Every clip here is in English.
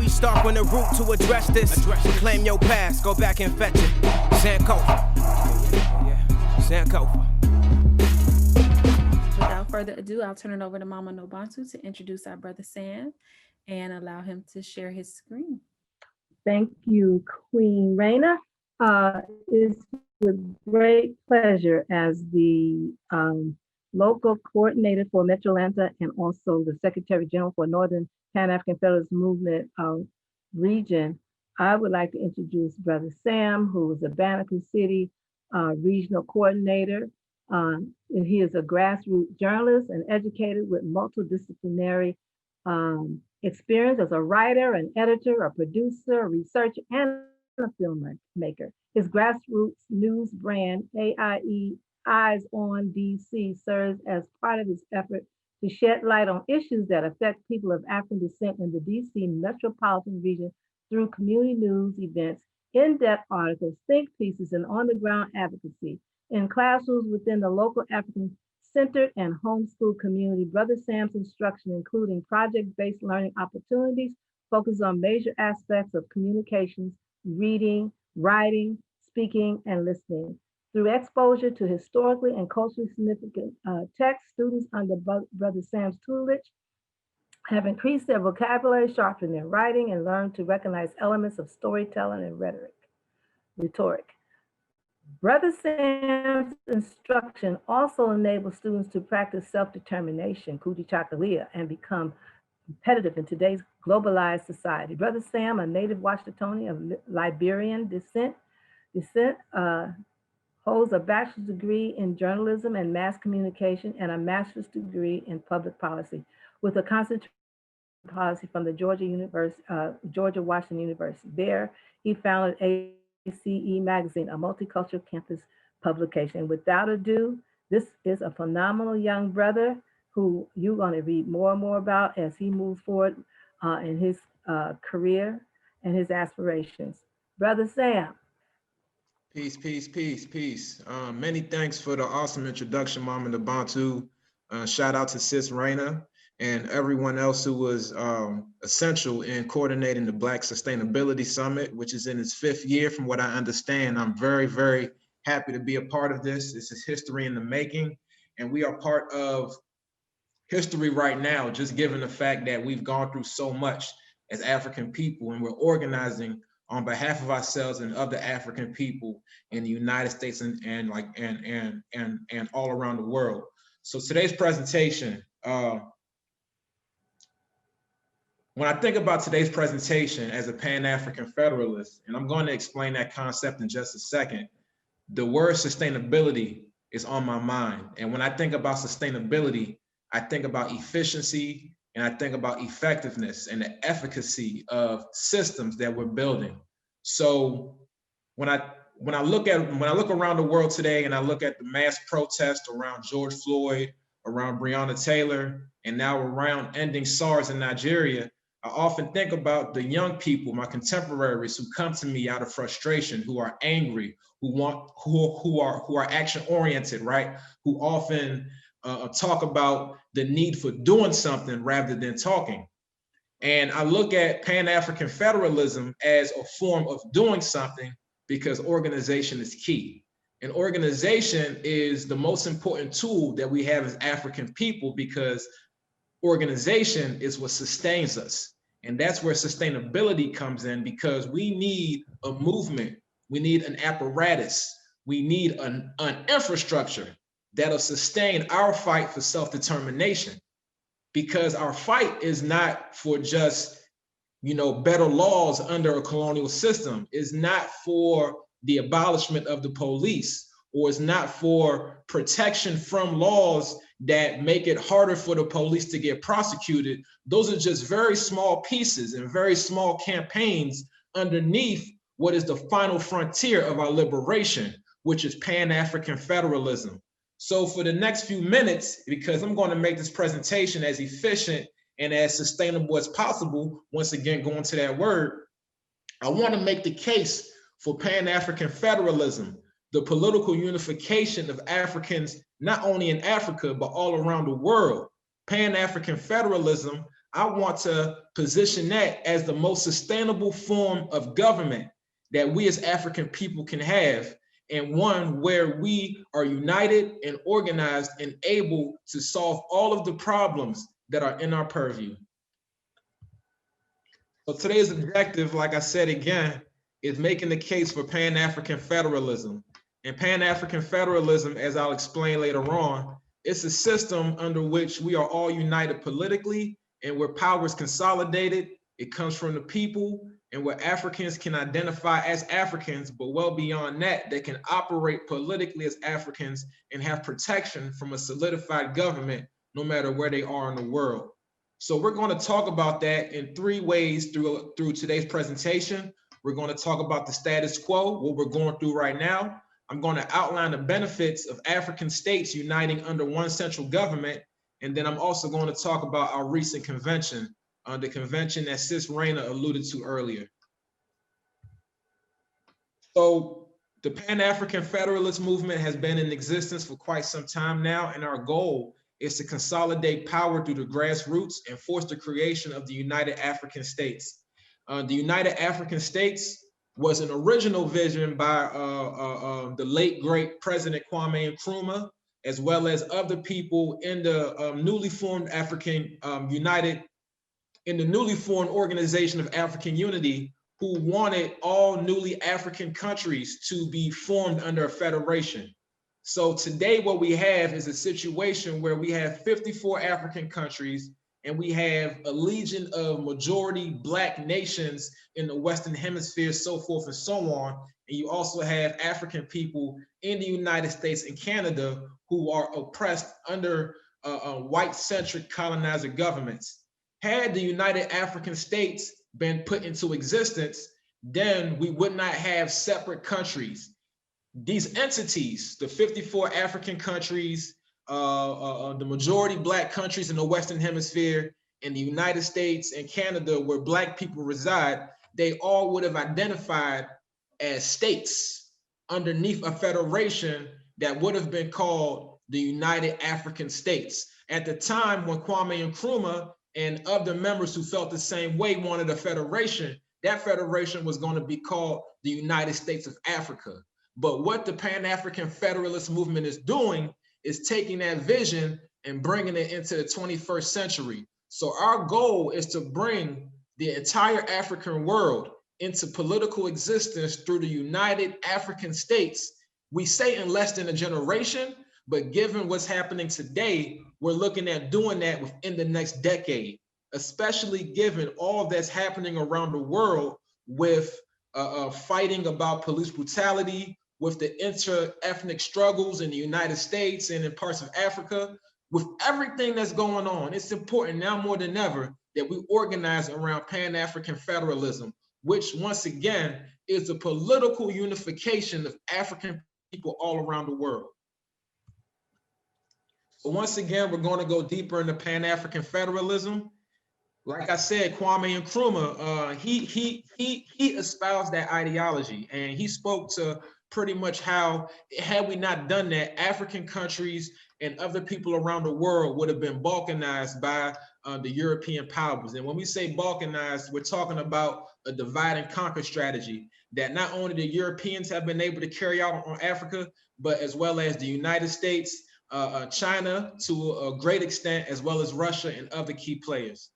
we start from the root to address this. Reclaim your past, go back and fetch it. Sankofa. Sankofa. Without further ado, I'll turn it over to Mama Nobantu to introduce our brother Sam and allow him to share his screen. Thank you, Queen Raina. It's with great pleasure as the local coordinator for Metro Atlanta and also the Secretary General for Northern Pan-African Federalist Movement region. I would like to introduce Brother Sam, who is a Bannaker City regional coordinator. He is a grassroots journalist and educator with multidisciplinary experience as a writer, an editor, a producer, a researcher, and a filmmaker. His grassroots news brand, AIE Eyes on DC, serves as part of his effort to shed light on issues that affect people of African descent in the DC metropolitan region through community news events, in-depth articles, think pieces, and on-the-ground advocacy. In classrooms within the local African-centered and homeschool community, Brother Sam's instruction, including project-based learning opportunities, focus on major aspects of communications, reading, writing, speaking, and listening. Through exposure to historically and culturally significant texts, students under Brother Sam's tutelage have increased their vocabulary, sharpened their writing, and learned to recognize elements of storytelling and rhetoric. Brother Sam's instruction also enables students to practice self-determination, kujichagulia, and become competitive in today's globalized society. Brother Sam, a native Washingtonian of Liberian descent, holds a bachelor's degree in journalism and mass communication and a master's degree in public policy with a concentration in policy from the George Washington University. There, he founded ACE Magazine, a multicultural campus publication. Without ado, this is a phenomenal young brother who you're going to read more and more about as he moves forward in his career and his aspirations. Brother Sam. Peace, peace, peace, peace. Many thanks for the awesome introduction, Mama Nobantu. Shout out to Sis Raina and everyone else who was essential in coordinating the Black Sustainability Summit, which is in its 5th year from what I understand. I'm very, very happy to be a part of this. This is history in the making, and we are part of history right now, just given the fact that we've gone through so much as African people, and we're organizing on behalf of ourselves and other African people in the United States and all around the world. So today's presentation, when I think about today's presentation as a Pan-African Federalist, and I'm going to explain that concept in just a second, the word sustainability is on my mind. And when I think about sustainability, I think about efficiency, and I think about effectiveness and the efficacy of systems that we're building. So when I look around the world today and I look at the mass protest around George Floyd, around Breonna Taylor, and now around ending SARS in Nigeria, I often think about the young people, my contemporaries, who come to me out of frustration, who are angry, who are action oriented, right? Who often talk about the need for doing something rather than talking. And I look at Pan-African Federalism as a form of doing something because organization is key. And organization is the most important tool that we have as African people because organization is what sustains us. And that's where sustainability comes in because we need a movement, we need an apparatus, we need an infrastructure that'll sustain our fight for self-determination, because our fight is not for just, better laws under a colonial system. It's not for the abolishment of the police, or it's not for protection from laws that make it harder for the police to get prosecuted. Those are just very small pieces and very small campaigns underneath what is the final frontier of our liberation, which is Pan-African Federalism. So for the next few minutes, because I'm going to make this presentation as efficient and as sustainable as possible, once again, going to that word, I want to make the case for Pan-African Federalism, the political unification of Africans, not only in Africa, but all around the world. Pan-African Federalism, I want to position that as the most sustainable form of government that we as African people can have, and one where we are united and organized and able to solve all of the problems that are in our purview. So today's objective, like I said again, is making the case for Pan-African federalism. And Pan-African federalism, as I'll explain later on, it's a system under which we are all united politically and where power is consolidated. It comes from the people, and where Africans can identify as Africans, but well beyond that, they can operate politically as Africans and have protection from a solidified government, no matter where they are in the world. So we're going to talk about that in three ways through today's presentation. We're going to talk about the status quo, what we're going through right now. I'm going to outline the benefits of African states uniting under one central government. And then I'm also going to talk about our recent convention, the convention that Sis Raina alluded to earlier. So the Pan-African Federalist Movement has been in existence for quite some time now, and our goal is to consolidate power through the grassroots and force the creation of the United African States. The United African States was an original vision by the late great President Kwame Nkrumah, as well as other people in the newly formed newly formed Organization of African Unity, who wanted all newly African countries to be formed under a federation. So today what we have is a situation where we have 54 African countries, and we have a legion of majority Black nations in the Western Hemisphere, so forth and so on. And you also have African people in the United States and Canada who are oppressed under white-centric colonizer governments. Had the United African States been put into existence, then we would not have separate countries. These entities, the 54 African countries, the majority Black countries in the Western Hemisphere, and the United States and Canada where Black people reside, they all would have identified as states underneath a federation that would have been called the United African States. At the time when Kwame Nkrumah and other members who felt the same way wanted a federation, that federation was going to be called the United States of Africa. But what the Pan-African Federalist Movement is doing is taking that vision and bringing it into the 21st century. So our goal is to bring the entire African world into political existence through the United African States. We say in less than a generation, but given what's happening today, we're looking at doing that within the next decade, especially given all that's happening around the world with fighting about police brutality, with the inter-ethnic struggles in the United States and in parts of Africa. With everything that's going on, it's important now more than ever that we organize around Pan-African federalism, which once again is the political unification of African people all around the world. So once again, we're going to go deeper into Pan-African federalism. Like I said, Kwame Nkrumah, he espoused that ideology, and he spoke to pretty much how, had we not done that, African countries and other people around the world would have been balkanized by the European powers. And when we say balkanized, we're talking about a divide and conquer strategy that not only the Europeans have been able to carry out on Africa, but as well as the United States, China to a great extent, as well as Russia and other key players.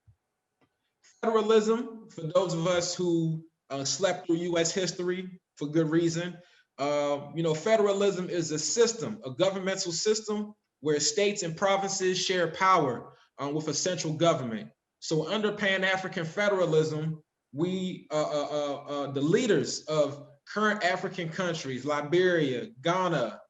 Federalism, for those of us who slept through US history for good reason, federalism is a system, a governmental system where states and provinces share power with a central government. So under Pan-African federalism, we, the leaders of current African countries, Liberia, Ghana,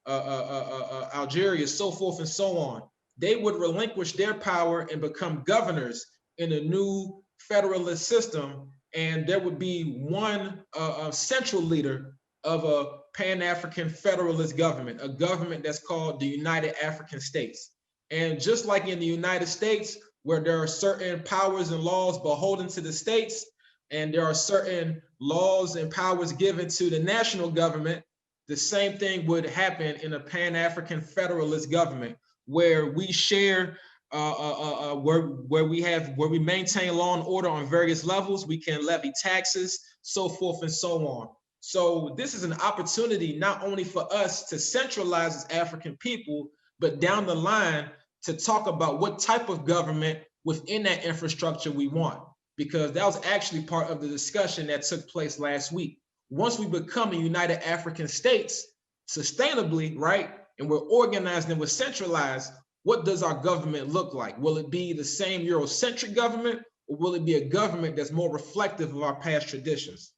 Algeria, so forth and so on, they would relinquish their power and become governors in a new federalist system. And there would be one central leader of a Pan-African Federalist government, a government that's called the United African States. And just like in the United States, where there are certain powers and laws beholden to the states, and there are certain laws and powers given to the national government, the same thing would happen in a Pan-African Federalist government, where we share where we maintain law and order on various levels. We can levy taxes, so forth and so on. So this is an opportunity not only for us to centralize as African people, but down the line to talk about what type of government within that infrastructure we want, because that was actually part of the discussion that took place last week. Once we become a United African States sustainably, right, and we're organized and we're centralized, what does our government look like? Will it be the same Eurocentric government, or will it be a government that's more reflective of our past traditions?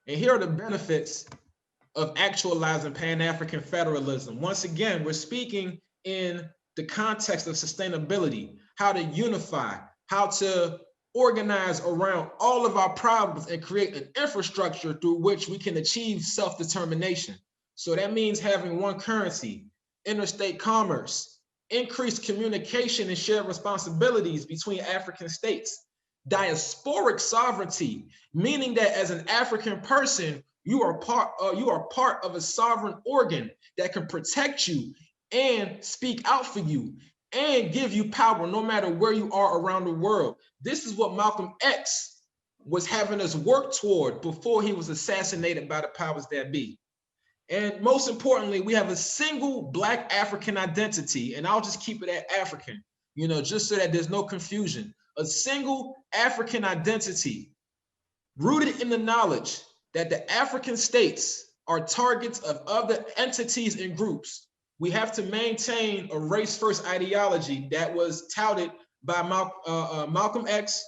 And here are the benefits of actualizing Pan-African federalism. Once again, we're speaking in the context of sustainability, how to unify, how to organize around all of our problems and create an infrastructure through which we can achieve self-determination. So that means having one currency, interstate commerce, increased communication and shared responsibilities between African states, diasporic sovereignty, meaning that as an African person, you are part of a sovereign organ that can protect you and speak out for you and give you power no matter where you are around the world. This is what Malcolm X was having us work toward before he was assassinated by the powers that be. And most importantly, we have a single Black African identity, and I'll just keep it at African, just so that there's no confusion. A single African identity rooted in the knowledge that the African states are targets of other entities and groups. We have to maintain a race-first ideology that was touted by Malcolm X,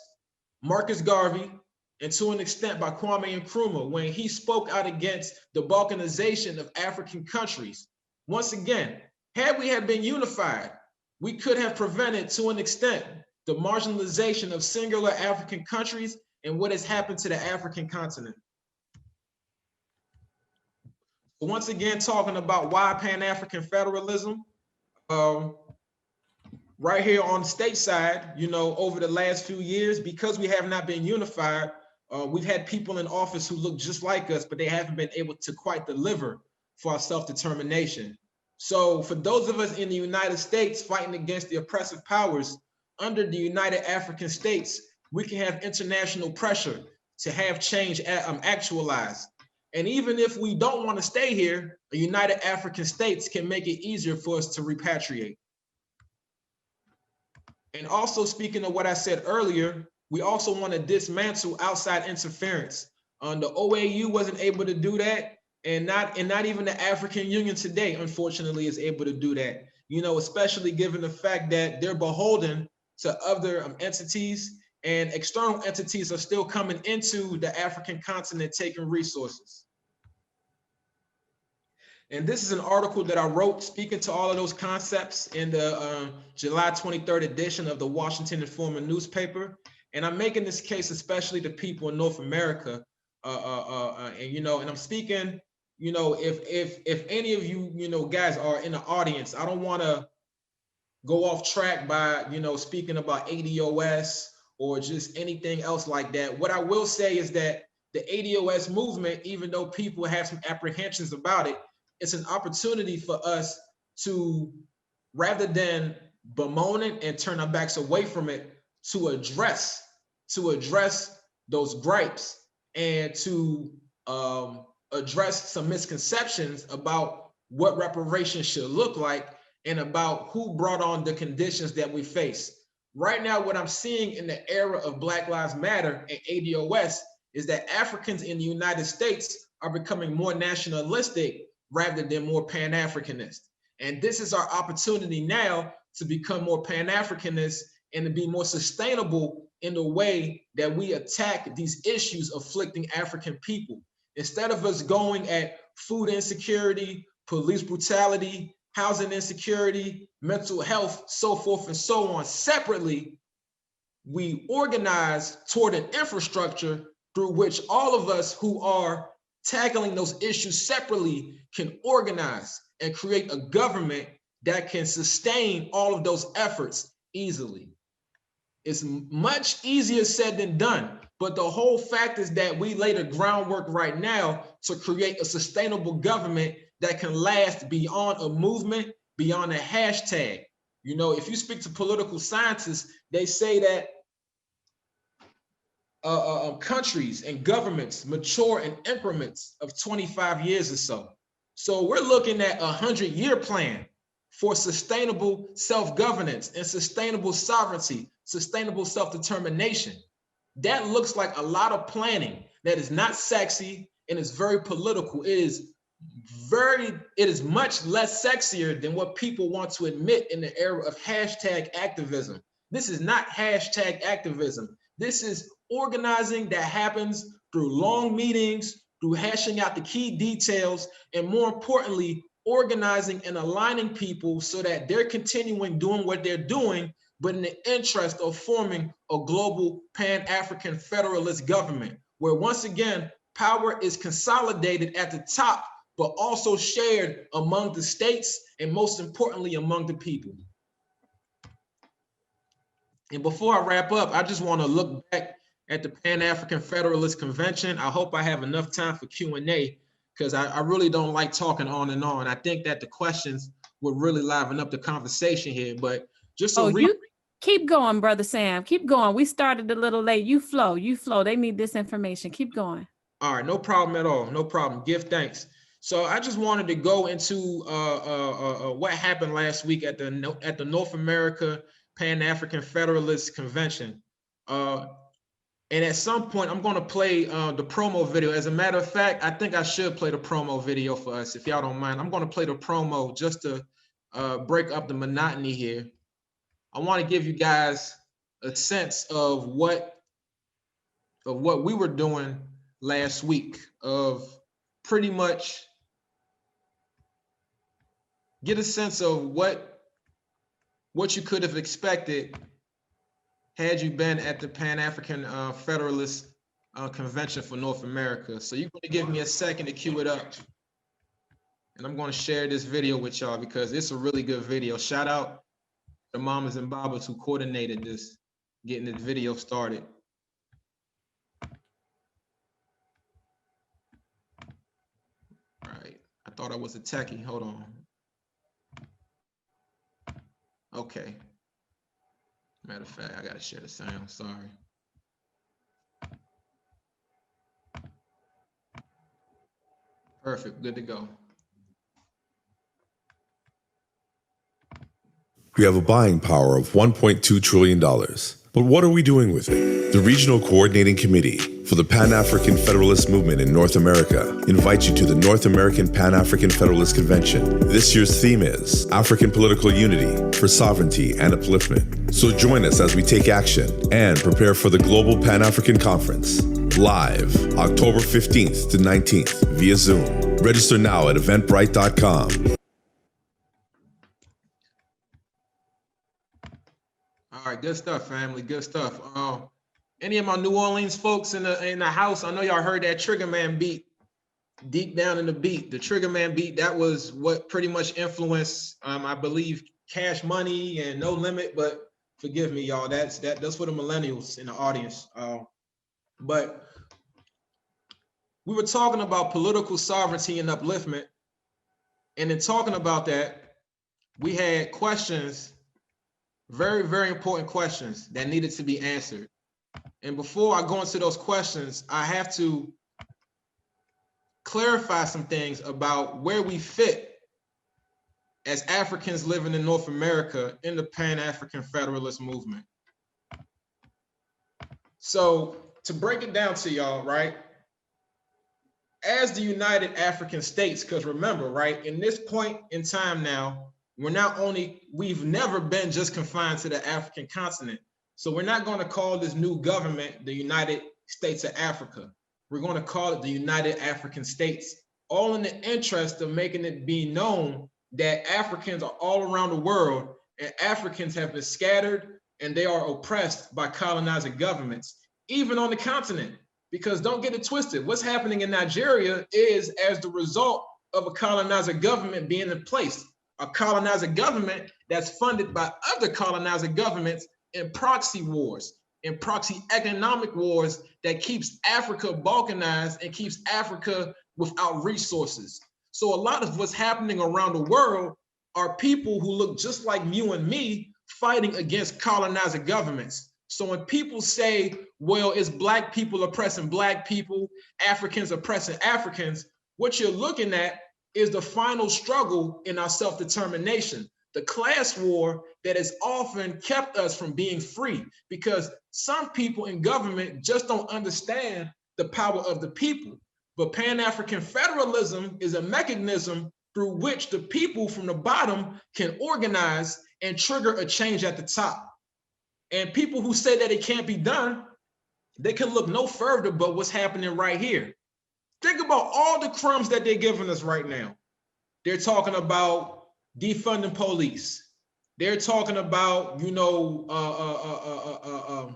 Marcus Garvey, and to an extent by Kwame Nkrumah when he spoke out against the balkanization of African countries. Once again, had we been unified, we could have prevented to an extent the marginalization of singular African countries and what has happened to the African continent. Once again, talking about why Pan-African federalism, right here on the state side, over the last few years, because we have not been unified, we've had people in office who look just like us, but they haven't been able to quite deliver for our self-determination. So for those of us in the United States fighting against the oppressive powers, under the United African States, we can have international pressure to have change actualized. And even if we don't want to stay here, the United African States can make it easier for us to repatriate. And also speaking of what I said earlier, we also want to dismantle outside interference. The OAU wasn't able to do that, and not even the African Union today, unfortunately, is able to do that. Especially given the fact that they're beholden to other entities, and external entities are still coming into the African continent taking resources. And this is an article that I wrote speaking to all of those concepts in the July 23rd edition of the Washington Informer newspaper. And I'm making this case especially to people in North America. And I'm speaking, if any of you, guys are in the audience, I don't want to go off track by, speaking about ADOS or just anything else like that. What I will say is that the ADOS movement, even though people have some apprehensions about it, it's an opportunity for us to, rather than bemoan it and turn our backs away from it, to address those gripes and to address some misconceptions about what reparations should look like and about who brought on the conditions that we face. Right now, what I'm seeing in the era of Black Lives Matter and ADOS is that Africans in the United States are becoming more nationalistic rather than more Pan-Africanist. And this is our opportunity now to become more Pan-Africanist and to be more sustainable in the way that we attack these issues afflicting African people. Instead of us going at food insecurity, police brutality, housing insecurity, mental health, so forth and so on separately, we organize toward an infrastructure through which all of us who are tackling those issues separately can organize and create a government that can sustain all of those efforts easily. It's much easier said than done, but the whole fact is that we lay the groundwork right now to create a sustainable government that can last beyond a movement, beyond a hashtag. You know, if you speak to political scientists, they say that countries and governments mature in increments of 25 years or so. So we're looking at a 100-year plan for sustainable self-governance and sustainable sovereignty, sustainable self-determination. That looks like a lot of planning that is not sexy and is very political. It is much less sexier than what people want to admit in the era of hashtag activism. This is not hashtag activism. This is organizing that happens through long meetings, through hashing out the key details, and more importantly, organizing and aligning people so that they're continuing doing what they're doing, but in the interest of forming a global Pan-African Federalist government, where once again, power is consolidated at the top, but also shared among the states and most importantly, among the people. And before I wrap up, I just want to look back at the Pan-African Federalist Convention. I hope I have enough time for Q&A because I really don't like talking on and on. I think that the questions would really liven up the conversation here, but just so you keep going, Brother Sam, keep going. We started a little late. You flow. They need this information. Keep going. All right, no problem at all. No problem. Give thanks. So I just wanted to go into what happened last week at the North America Pan-African Federalist Convention. And at some point, I'm going to play the promo video. As a matter of fact, I think I should play the promo video for us, if y'all don't mind. I'm going to play the promo just to break up the monotony here. I want to give you guys a sense of what we were doing last week, of pretty much get a sense of what you could have expected had you been at the Pan-African Federalist Convention for North America. So you're going to give me a second to cue it up. And I'm going to share this video with y'all because it's a really good video. Shout out to Mamas and Babas who coordinated this, getting this video started. All right, I thought I was a techie, hold on. Okay. Matter of fact, I gotta share the sound, sorry. Perfect, good to go. We have a buying power of $1.2 trillion. But what are we doing with it? The Regional Coordinating Committee for the Pan-African Federalist Movement in North America invites you to the North American Pan-African Federalist Convention. This year's theme is African Political Unity for Sovereignty and Upliftment. So join us as we take action and prepare for the Global Pan-African Conference, live October 15th to 19th via Zoom. Register now at eventbrite.com. All right, good stuff, family. Good stuff. Any of my New Orleans folks in the house? I know y'all heard that Trigger Man beat deep down in the beat. The Trigger Man beat, that was what pretty much influenced, I believe, Cash Money and No Limit. But forgive me, y'all. That's for the millennials in the audience. But we were talking about political sovereignty and upliftment, and in talking about that, we had questions. Very, very important questions that needed to be answered. And before I go into those questions, I have to clarify some things about where we fit as Africans living in North America in the Pan-African Federalist Movement. So to break it down to y'all, right? As the United African States, because remember, right, in this point in time now, we've never been just confined to the African continent. So we're not going to call this new government the United States of Africa. We're going to call it the United African States, all in the interest of making it be known that Africans are all around the world and Africans have been scattered and they are oppressed by colonizer governments, even on the continent. Because don't get it twisted, what's happening in Nigeria is as the result of a colonizer government being in place. A colonizer government that's funded by other colonizer governments in proxy wars, in proxy economic wars that keeps Africa balkanized and keeps Africa without resources. So a lot of what's happening around the world are people who look just like you and me fighting against colonizer governments. So when people say, well, it's Black people oppressing Black people, Africans oppressing Africans, what you're looking at is the final struggle in our self-determination, the class war that has often kept us from being free, because some people in government just don't understand the power of the people. But Pan-African federalism is a mechanism through which the people from the bottom can organize and trigger a change at the top. And people who say that it can't be done, they can look no further but what's happening right here. Think about all the crumbs that they're giving us right now. They're talking about defunding police. They're talking about, you know,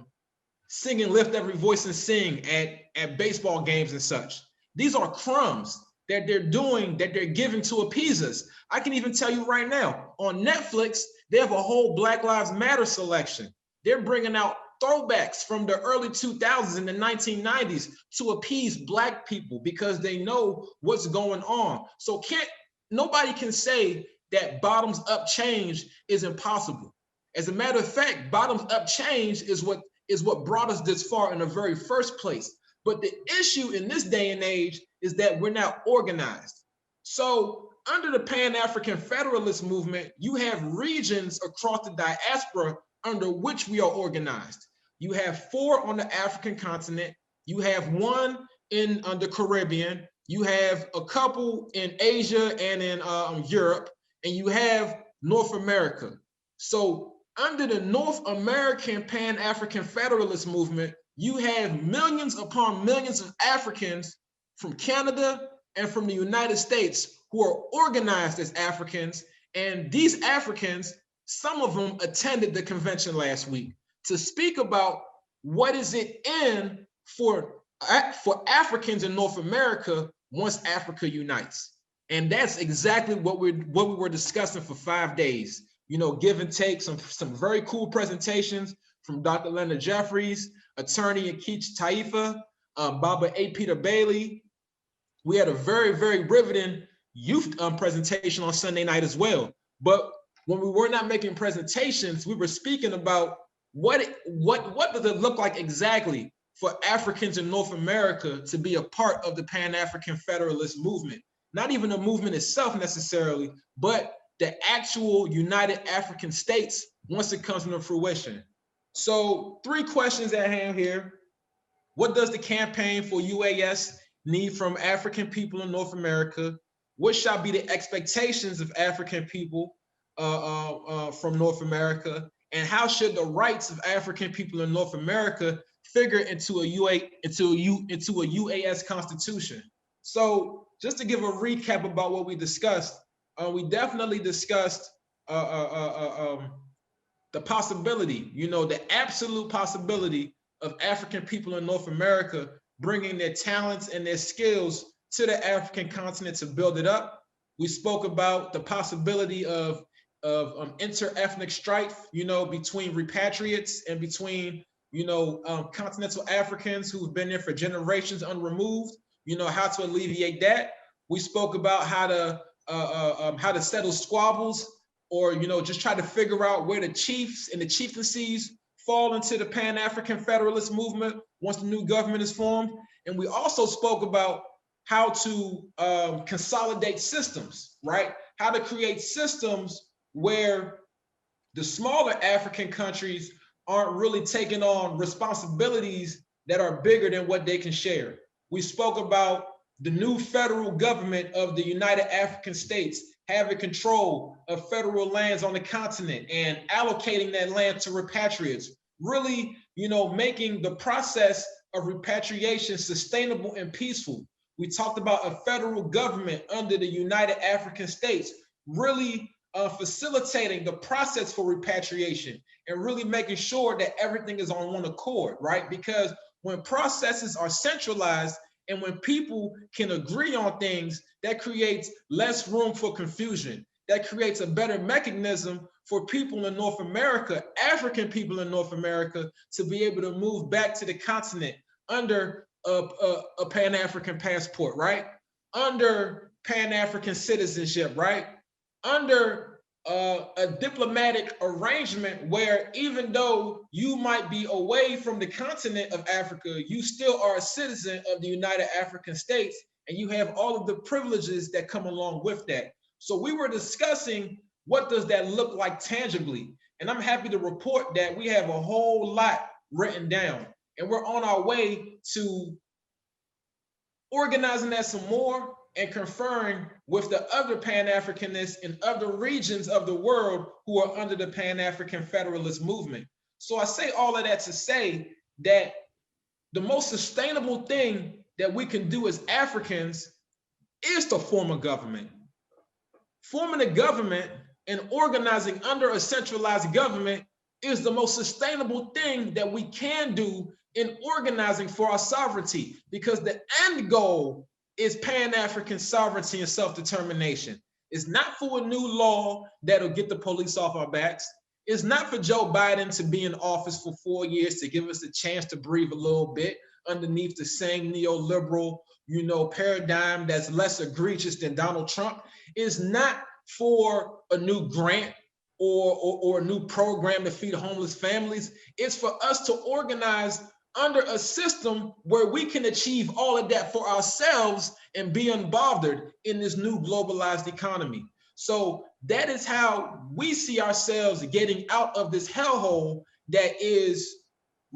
singing Lift Every Voice and Sing at baseball games and such. These are crumbs that they're doing, that they're giving to appease us. I can even tell you right now, on Netflix, they have a whole Black Lives Matter selection. They're bringing out throwbacks from the early 2000s and the 1990s to appease Black people because they know what's going on. So nobody can say that bottoms up change is impossible. As a matter of fact, bottoms up change is what brought us this far in the very first place. But the issue in this day and age is that we're not organized. So under the Pan-African Federalist Movement, you have regions across the diaspora under which we are organized. You have 4 on the African continent. You have 1 in the Caribbean. You have a couple in Asia and in Europe, and you have North America. So under the North American Pan-African Federalist Movement, you have millions upon millions of Africans from Canada and from the United States who are organized as Africans. And these Africans, some of them attended the convention last week to speak about what is it in for Africans in North America once Africa unites. And that's exactly what we were discussing for 5 days. You know, give and take, some very cool presentations from Dr. Leonard Jeffries, attorney Akeech Taifa, Baba A. Peter Bailey. We had a very, very riveting youth presentation on Sunday night as well. But when we were not making presentations, we were speaking about what does it look like exactly for Africans in North America to be a part of the Pan-African Federalist Movement. Not even the movement itself necessarily, but the actual United African States once it comes into fruition. So 3 questions at hand here. What does the campaign for UAS need from African people in North America? What shall be the expectations of African people from North America? And how should the rights of African people in North America figure into a UAS constitution? So just to give a recap about what we discussed, we definitely discussed the possibility, you know, the absolute possibility of African people in North America bringing their talents and their skills to the African continent to build it up. We spoke about the possibility of inter-ethnic strife, you know, between repatriates and between, you know, continental Africans who've been there for generations unremoved, you know, how to alleviate that. We spoke about how to settle squabbles, or, you know, just try to figure out where the chiefs and the chieftaincies fall into the Pan-African Federalist Movement once the new government is formed. And we also spoke about how to consolidate systems, right? How to create systems where the smaller African countries aren't really taking on responsibilities that are bigger than what they can share. We spoke about the new federal government of the United African States having control of federal lands on the continent and allocating that land to repatriates, really, you know, making the process of repatriation sustainable and peaceful. We talked about a federal government under the United African States, really facilitating the process for repatriation and really making sure that everything is on one accord, right? Because when processes are centralized and when people can agree on things, that creates less room for confusion. That creates a better mechanism for people in North America, African people in North America, to be able to move back to the continent under a Pan-African passport, right? Under Pan-African citizenship, right? Under a diplomatic arrangement where even though you might be away from the continent of Africa, you still are a citizen of the United African States, and you have all of the privileges that come along with that. So we were discussing what does that look like tangibly, and I'm happy to report that we have a whole lot written down, and we're on our way to organizing that some more and conferring with the other Pan-Africanists in other regions of the world who are under the Pan-African Federalist Movement. So I say all of that to say that the most sustainable thing that we can do as Africans is to form a government. Forming a government and organizing under a centralized government is the most sustainable thing that we can do in organizing for our sovereignty, because the end goal is Pan-African sovereignty and self-determination. It's not for a new law that'll get the police off our backs. It's not for Joe Biden to be in office for 4 years to give us a chance to breathe a little bit underneath the same neoliberal, paradigm that's less egregious than Donald Trump. It's not for a new grant or a new program to feed homeless families. It's for us to organize under a system where we can achieve all of that for ourselves and be unbothered in this new globalized economy. So that is how we see ourselves getting out of this hellhole that is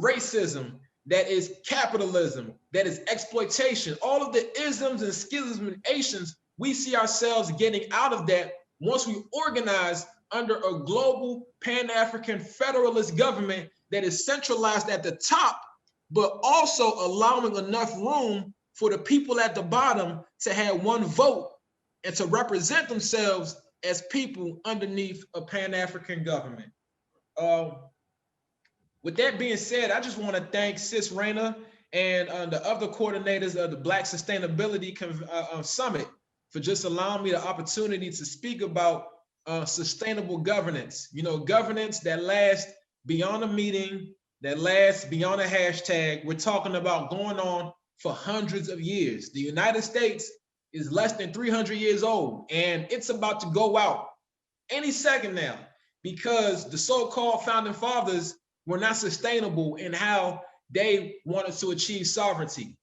racism, that is capitalism, that is exploitation. All of the isms and schismations, we see ourselves getting out of that once we organize under a global Pan-African Federalist government that is centralized at the top, but also allowing enough room for the people at the bottom to have one vote and to represent themselves as people underneath a Pan-African government. With that being said, I just want to thank Sis Raina and the other coordinators of the Black Sustainability Summit for just allowing me the opportunity to speak about sustainable governance. Governance that lasts beyond a meeting, that lasts beyond a hashtag. We're talking about going on for hundreds of years. The United States is less than 300 years old, and it's about to go out any second now because the so-called founding fathers were not sustainable in how they wanted to achieve sovereignty.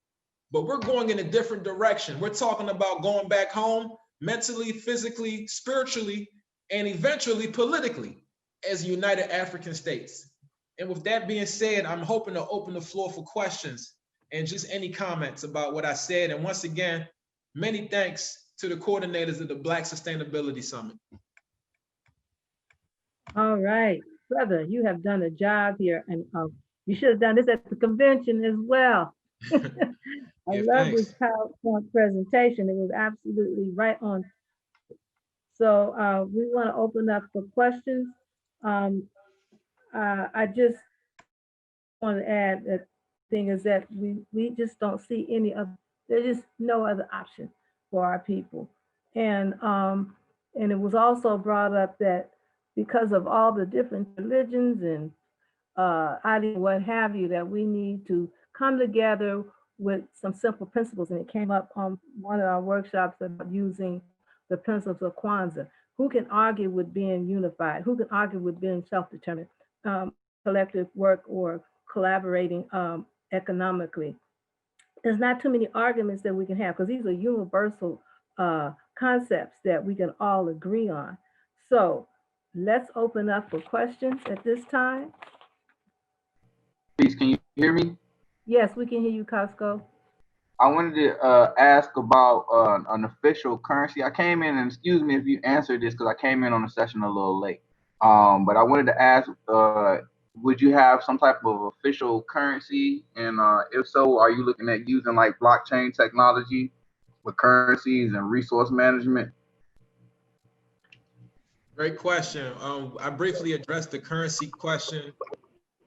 But we're going in a different direction. We're talking about going back home mentally, physically, spiritually, and eventually politically as United African States. And with that being said, I'm hoping to open the floor for questions and just any comments about what I said. And once again, many thanks to the coordinators of the Black Sustainability Summit. All right, brother, you have done a job here, and you should have done this at the convention as well. I love this PowerPoint presentation. It was absolutely right on. So we want to open up for questions. I just want to add that thing is that we just don't see any other, there's just no other option for our people. And it was also brought up that because of all the different religions and what have you, that we need to come together with some simple principles. And it came up on one of our workshops about using the principles of Kwanzaa. Who can argue with being unified? Who can argue with being self-determined, collective work, or collaborating economically? There's not too many arguments that we can have because these are universal concepts that we can all agree on. So let's open up for questions at this time. Please, can you hear me? Yes, we can hear you, Costco. I wanted to ask about an official currency. I came in, and excuse me if you answered this because I came in on the session a little late. But I wanted to ask, would you have some type of official currency? And if so, are you looking at using like blockchain technology with currencies and resource management? Great question. I briefly addressed the currency question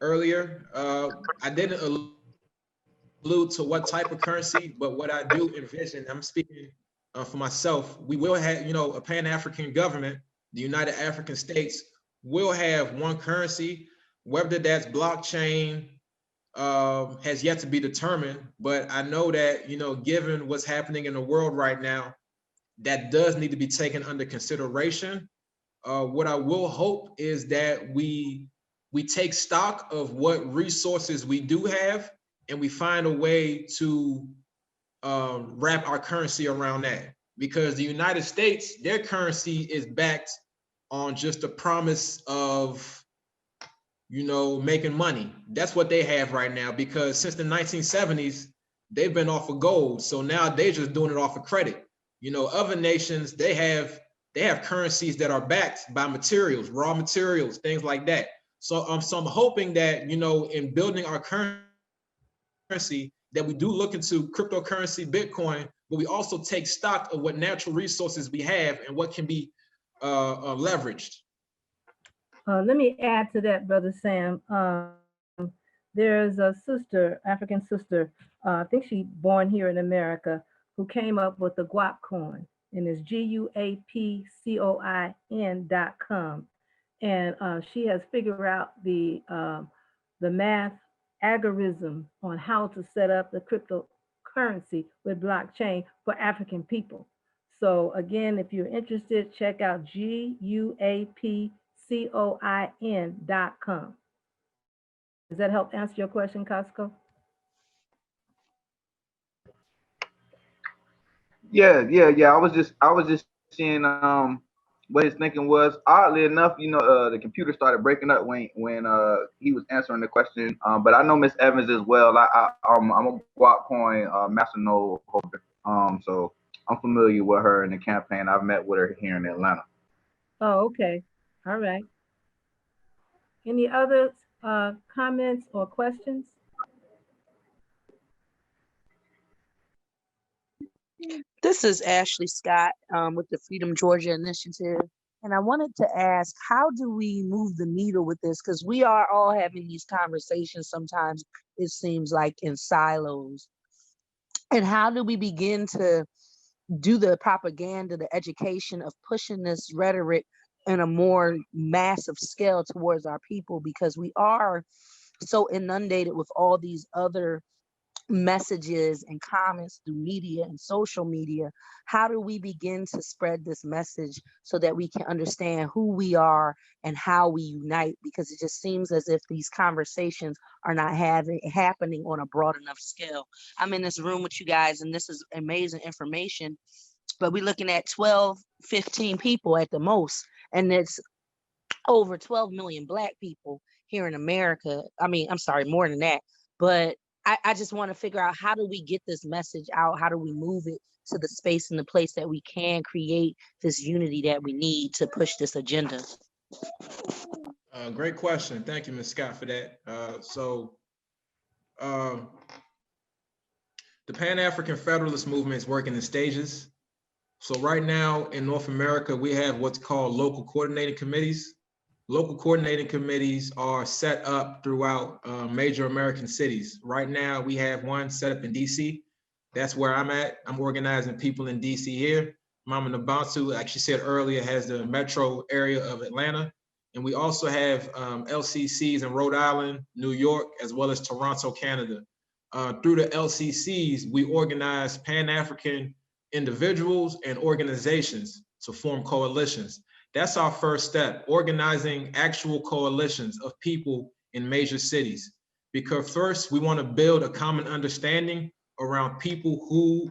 earlier. I didn't allude to what type of currency, but what I do envision, I'm speaking for myself, we will have, a Pan-African government, the United African States will have one currency. Whether that's blockchain has yet to be determined, but I know that, given what's happening in the world right now, that does need to be taken under consideration. What I will hope is that we take stock of what resources we do have, and we find a way to wrap our currency around that. Because the United States, their currency is backed on just the promise of, you know, making money. That's what they have right now, because since the 1970s, they've been off of gold. So now they're just doing it off of credit. You know, other nations, they have currencies that are backed by materials, raw materials, things like that. So I'm hoping that, you know, in building our currency, that we do look into cryptocurrency, Bitcoin, but we also take stock of what natural resources we have and what can be leveraged. Let me add to that, Brother Sam. There's a sister, African sister, I think she's born here in America, who came up with the guap coin, and it's GUAPCOIN.com. And she has figured out the math algorithm on how to set up the cryptocurrency with blockchain for African people. So again, if you're interested, check out GUAPCOIN.com. Does that help answer your question, Costco? Yeah. I was just seeing what his thinking was. Oddly enough, you know, the computer started breaking up when he was answering the question. But I know Miss Evans as well. I'm a guap coin masternode holder. So I'm familiar with her in the campaign. I've met with her here in Atlanta. Oh, okay. All right. Any other comments or questions? This is Ashley Scott with the Freedom Georgia Initiative. And I wanted to ask, how do we move the needle with this? Because we are all having these conversations sometimes, it seems like, in silos. And how do we begin to do the propaganda, the education of pushing this rhetoric in a more massive scale towards our people? Because we are so inundated with all these other messages and comments through media and social media. How do we begin to spread this message so that we can understand who we are and how we unite? Because it just seems as if these conversations are not happening on a broad enough scale. I'm in this room with you guys, and this is amazing information, but we're looking at 12, 15 people at the most, and it's over 12 million Black people here in America. I mean, I'm sorry, more than that, but I just want to figure out, how do we get this message out? How do we move it to the space and the place that we can create this unity that we need to push this agenda? Great question. Thank you, Ms. Scott, for that. The Pan-African Federalist Movement is working in stages. So right now in North America, we have what's called local coordinating committees. Local coordinating committees are set up throughout major American cities. Right now, we have one set up in DC. That's where I'm at. I'm organizing people in DC here. Mama Nabantu, like she said earlier, has the metro area of Atlanta. And we also have LCCs in Rhode Island, New York, as well as Toronto, Canada. Through the LCCs, we organize Pan-African individuals and organizations to form coalitions. That's our first step, organizing actual coalitions of people in major cities. Because first, we want to build a common understanding around people who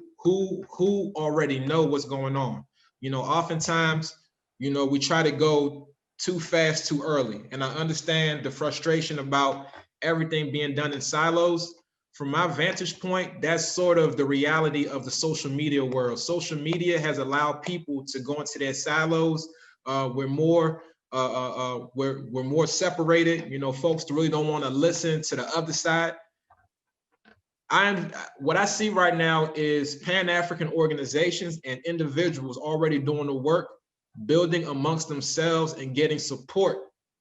already know what's going on. You know, oftentimes, you know, we try to go too fast, too early. And I understand the frustration about everything being done in silos. From my vantage point, that's sort of the reality of the social media world. Social media has allowed people to go into their silos. We're more separated. You know, folks really don't want to listen to the other side. What I see right now is Pan-African organizations and individuals already doing the work, building amongst themselves and getting support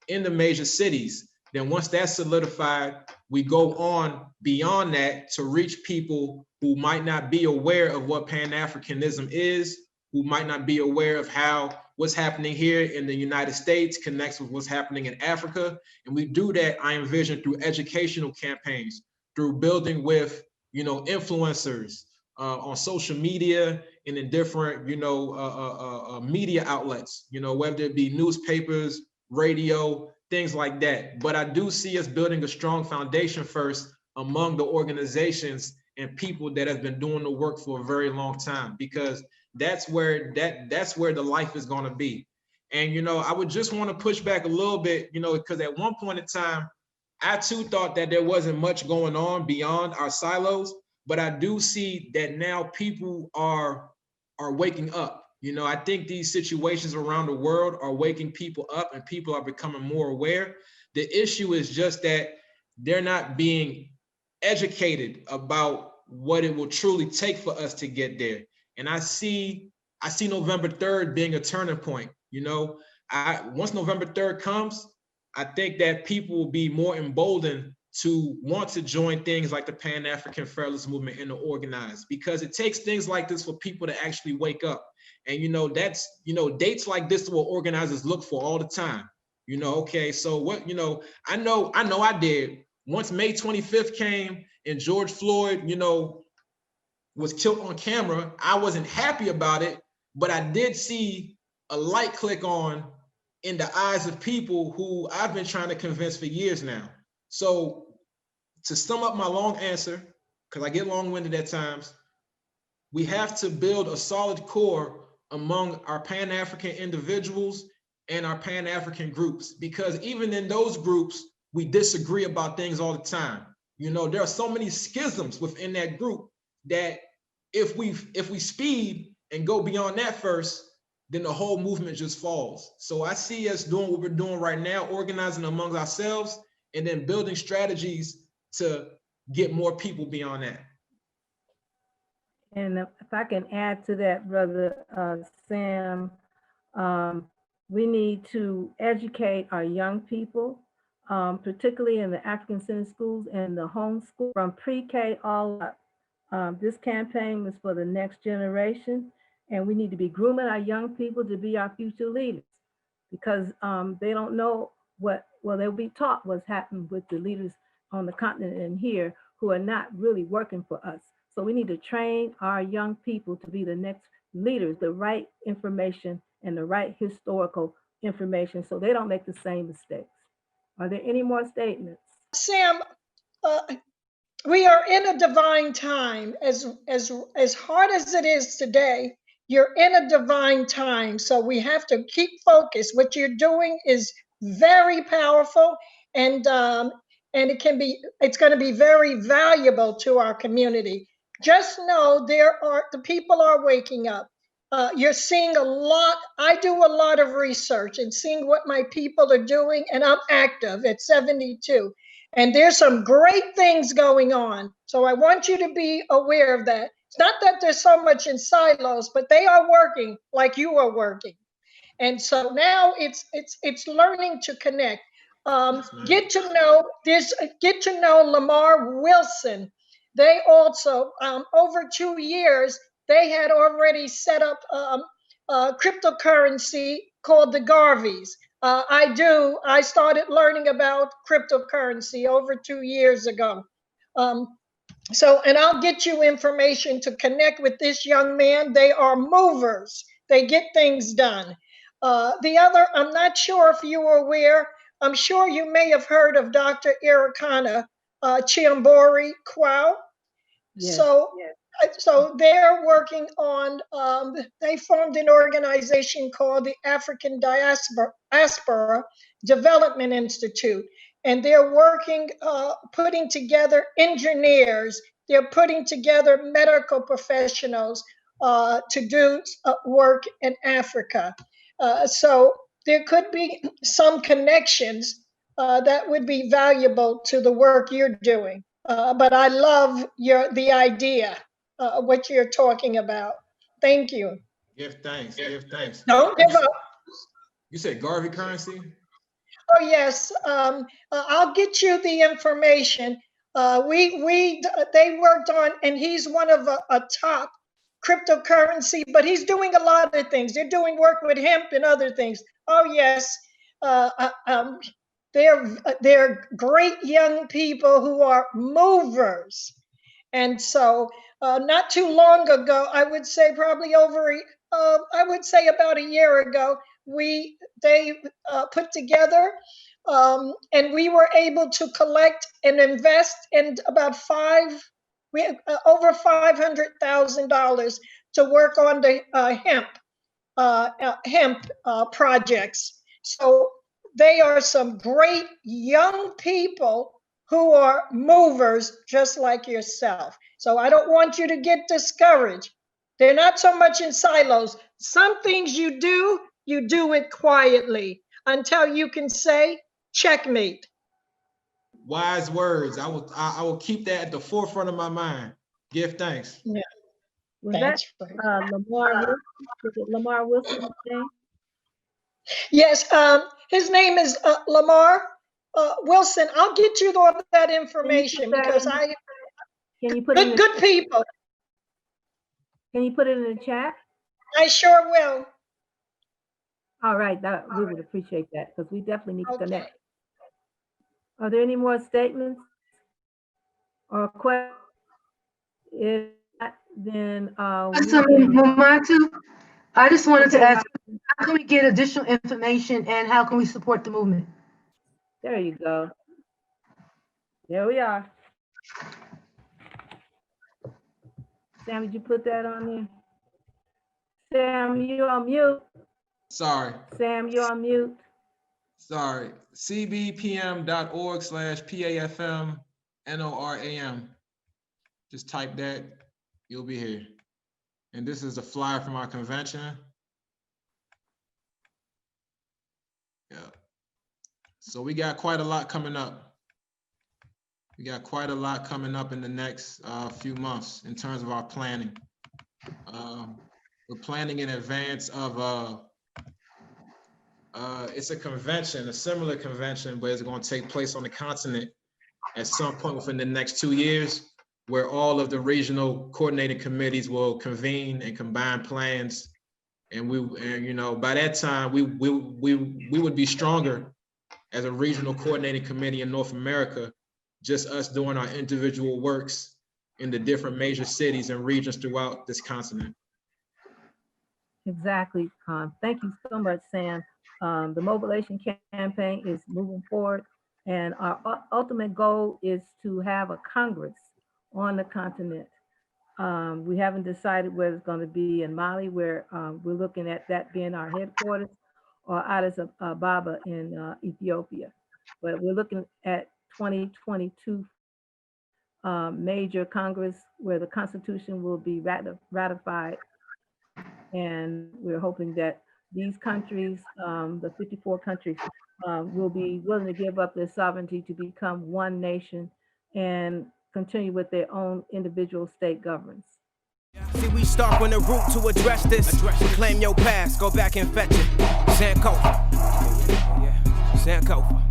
in the major cities. Then once that's solidified, we go on beyond that to reach people who might not be aware of what Pan-Africanism is, who might not be aware of how what's happening here in the United States connects with what's happening in Africa. And we do that, I envision, through educational campaigns, through building with, you know, influencers, on social media and in different, media outlets, whether it be newspapers, radio, things like that. But I do see us building a strong foundation first among the organizations and people that have been doing the work for a very long time, because that's where the life is going to be. And I would just want to push back a little bit, because at one point in time, I too thought that there wasn't much going on beyond our silos, but I do see that now people are waking up. I think these situations around the world are waking people up and people are becoming more aware. The issue is just that they're not being educated about what it will truly take for us to get there. And I see November 3rd being a turning point. Once November 3rd comes, I think that people will be more emboldened to want to join things like the Pan-African Federalist Movement and to organize, because it takes things like this for people to actually wake up. And that's dates like this what organizers look for all the time. Okay, so what I know I did. Once May 25th came and George Floyd, was killed on camera, I wasn't happy about it, but I did see a light click on in the eyes of people who I've been trying to convince for years now. So to sum up my long answer, because I get long-winded at times, we have to build a solid core among our Pan-African individuals and our Pan-African groups, because even in those groups, we disagree about things all the time. There are so many schisms within that group that if we speed and go beyond that first, then the whole movement just falls. So I see us doing what we're doing right now, organizing among ourselves and then building strategies to get more people beyond that. And if I can add to that, Brother Sam, we need to educate our young people, particularly in the African-centered schools and the homeschool from pre-K all up. This campaign was for the next generation, and we need to be grooming our young people to be our future leaders, because they don't know they'll be taught what's happened with the leaders on the continent and here who are not really working for us. So we need to train our young people to be the next leaders, the right information and the right historical information, so they don't make the same mistakes. Are there any more statements? Sam, we are in a divine time. As hard as it is today, you're in a divine time. So we have to keep focused. What you're doing is very powerful, and it's going to be very valuable to our community. Just know the people are waking up. You're seeing a lot. I do a lot of research and seeing what my people are doing, and I'm active at 72. And there's some great things going on. So I want you to be aware of that. It's not that there's so much in silos, but they are working like you are working. And so now it's learning to connect. Get to know Lamar Wilson. They also, over 2 years, they had already set up a cryptocurrency called the Garveys. I started learning about cryptocurrency over 2 years ago. And I'll get you information to connect with this young man. They are movers. They get things done. I'm not sure if you were aware, I'm sure you may have heard of Dr. Irikana Chiambori Kwao. Yes, so they're working on, they formed an organization called the African Diaspora Development Institute. And they're working, putting together engineers. They're putting together medical professionals to do work in Africa. So there could be some connections that would be valuable to the work you're doing. But I love the idea, what you're talking about. Thank you. Give thanks. Don't give up. You said Garvey currency? Oh yes, I'll get you the information. They worked on, and he's one of a top cryptocurrency, but he's doing a lot of things. They're doing work with hemp and other things. Oh yes, they're great young people who are movers, And so not too long ago, I would say probably I would say about a year ago, they put together and we were able to collect and invest in about over $500,000 to work on the hemp projects. So they are some great young people who are movers just like yourself. So I don't want you to get discouraged. They're not so much in silos. Some things you do it quietly until you can say, checkmate. Wise words. I will keep that at the forefront of my mind. Give thanks. Yeah. Was Thanks that for Lamar Wilson? Was it Lamar Wilson's name? Yes, his name is Lamar Wilson. I'll get you all that information because Can you put it in good people. Can you put it in the chat? I sure will. All right, we would appreciate that because we definitely need to connect. Are there any more statements or questions? If not, then I just wanted to ask, how can we get additional information and how can we support the movement? There you go. There we are. Sam, did you put that on there? Sam, you're on mute. Sorry. Sam, you're on mute. Sorry. cbpm.org/PAFM NORAM. Just type that, you'll be here. And this is a flyer from our convention. Yeah. So we got quite a lot coming up. We got quite a lot coming up in the next few months in terms of our planning. We're planning in advance of it's a convention, a similar convention, but it's going to take place on the continent at some point within the next 2 years, where all of the regional coordinating committees will convene and combine plans. And by that time, we would be stronger as a regional coordinating committee in North America, just us doing our individual works in the different major cities and regions throughout this continent. Exactly. Thank you so much, Sam. The mobilization campaign is moving forward, and our ultimate goal is to have a Congress on the continent. We haven't decided whether it's going to be in Mali, where we're looking at that being our headquarters, or Addis Ababa in Ethiopia. But we're looking at 2022 major Congress where the Constitution will be ratified. And we're hoping that these countries, the 54 countries, will be willing to give up their sovereignty to become one nation and continue with their own individual state governments. See, we start from the root to address this. Claim your past, go back and fetch it. Sankofa. Sankofa.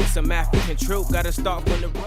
Some African truth, gotta start from the root.